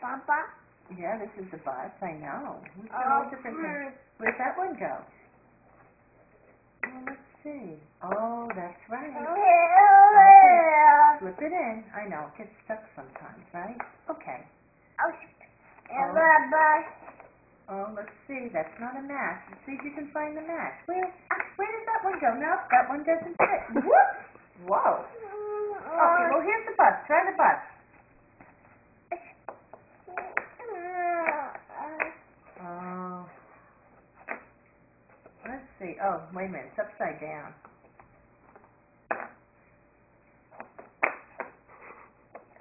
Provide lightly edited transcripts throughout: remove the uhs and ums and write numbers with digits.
Papa. Yeah, this is the bus. I know. We've got all different things. Where'd that one go? Oh, let's see. Oh, that's right. Slip it in. I know, it gets stuck sometimes, right? Okay. Oh, let's see. That's not a match. Let's see if you can find the match. Where did that one go? No, that one doesn't fit. Whoops! Whoa. Okay, well, here's the bus. Try the bus. Oh. Let's see. Oh, wait a minute. It's upside down.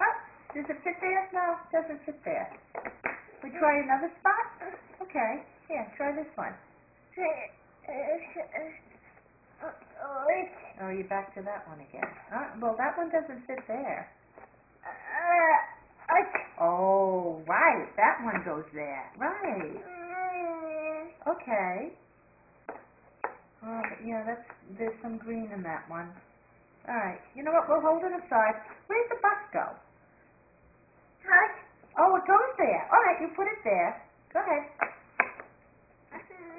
Oh, does it fit there? No, it doesn't fit there. We try another spot? Okay. Yeah, try this one. Oh, you're back to that one again. Well, that one doesn't fit there. Oh, right. That one goes there. Right. Okay. Oh, but yeah, there's some green in that one. All right. You know what? We'll hold it aside. Where's the bus go? Oh, it goes there. All right, you put it there. Go ahead.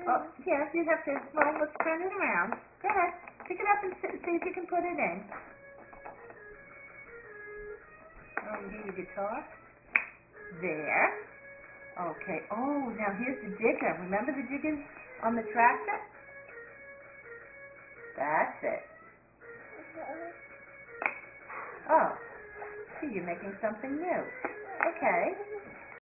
Oh, yes, you have to. Well, let's turn it around. Go ahead. Pick it up and see if you can put it in. Oh, you do your guitar. There. Okay. Oh, now here's the digger. Remember the diggers on the tractor? That's it. Oh, see, you're making something new. Okay.